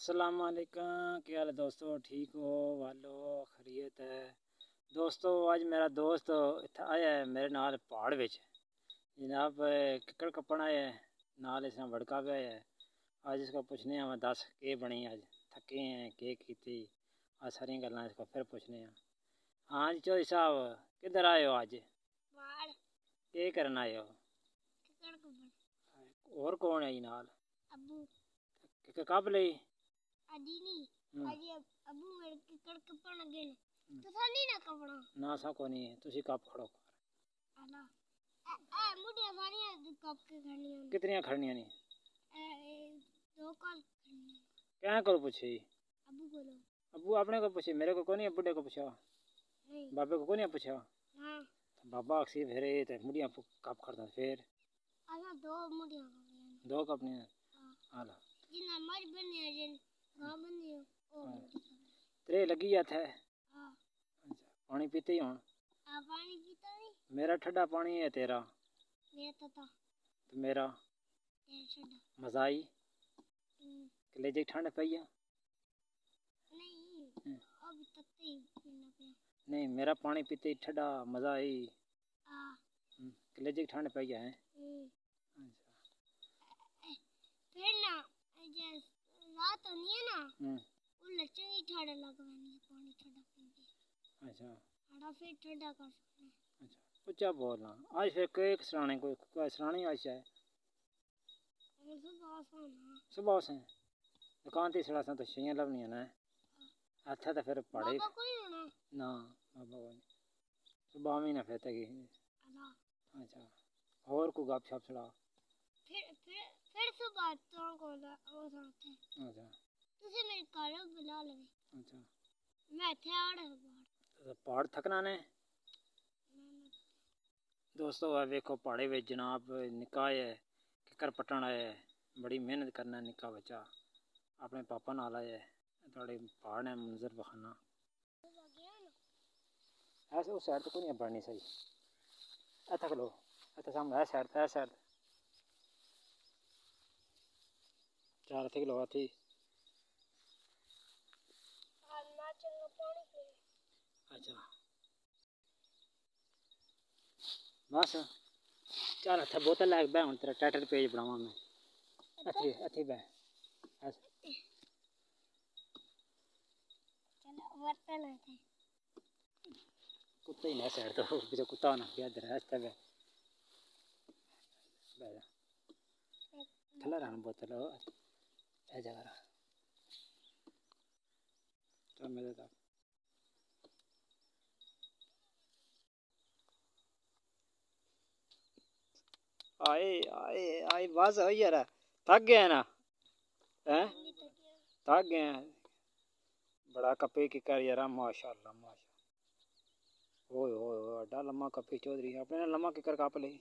अस्सलाम वालेकुम, क्या हाल है दोस्तों? ठीक हो वालो? खैरियत है दोस्तों। आज मेरा दोस्त इत्थे आया है मेरे नाल पहाड़ विच जनाब किक्कड़ कप्पन आया है, नाल इसने बड़का भी आया है। आज इसको पुछने हैं, दस के बनी अज, थके हैं के कीती, आज सारी गल्लां इसको फिर पुछने हैं। हाँ जी चौधरी साहब, किधर आए हो आज? के करन आए हो? और कौन है जी नाल? अबू कब लई? अजी नहीं अजी अबू मेरे किकड़ कपन लगे ने तो सानी ना कपड़ा ना सा को नहीं तुसी कप खड़ो कर आला ए मुडिया सानी कप के खड़नी है। कितनियां खड़नियां ने? दो कल खड़नी क्या करो पूछे? अबू बोलो अबू अपने को पूछे, मेरे को नहीं, बुढ़े को पूछा, बाबे को नहीं पूछा। हां बाबा अक्सी फेरे ते मुडिया कप खड़ता फिर आला दो मुडिया दो कप ने आला जिना मर बने जिन हां बने ओ तेरे लगी जाता है। हां अच्छा पानी पीते ही हूं? आ पानी पीता नहीं मेरा ठंडा पानी है, तेरा मेरा तता तो मेरा तेरा ठंडा मजा आई कलेजे ठंड पई है नहीं अब तत्ते ही पीना पिया नहीं, मेरा पानी पीते ही ठंडा मजा आई हां कलेजे ठंड पई है। अच्छा फिर ना जे रात होनी है ना वो लच्चे ही ठंडा लगवानी पानी ठंडा पीके। अच्छा हड़ा फिर ठंडा कर सकते हैं। अच्छा ऊंचा बोलना। आज फिर केक सराने कोई सरानी आज है सुबह से दुकान ते सड़ा तो छियां लवनियां ना अच्छा तो फिर पड़े बाबा को नहीं होना ना बाबा को नहीं सुबह में ना फिर तक। अच्छा और को गप शप सड़ा फिर सुबह तो को वो साथे अच्छा तुसे मेरे घर बुला ले। अच्छा मैं थे आड़े बाहर पहाड़ थकना ने दोस्तों है देखो पहाड़े में जनाब निका है किकर पटन आया है, बड़ी मेहनत करना है निका बच्चा अपने पापा नाल आया है थोड़े पहाड़ ने मंजर बखाना ऐसे उस साइड तो कोई नहीं बढ़नी सही ऐसा खलो ऐसा सामने है साइड चार थे किलो थी अच्छा बस चल अच्छा बोतल लैके बह हूँ तेरा टाइटल पेज बनावा मैं अथी बह कुत्ते ही ना साइड तो पीछे कुत्ता ना क्या इधर है बह जा थला रहना बोतल ऐ जगह चल मेरे तक आए आए आए बस हो यार थक गए ना हैं थक गए हैं बड़ा कपे की कर यार माशाल्लाह माशा ओए ओए ओए अड्डा लम्मा कपे चौधरी अपने लम्मा की कर कप ले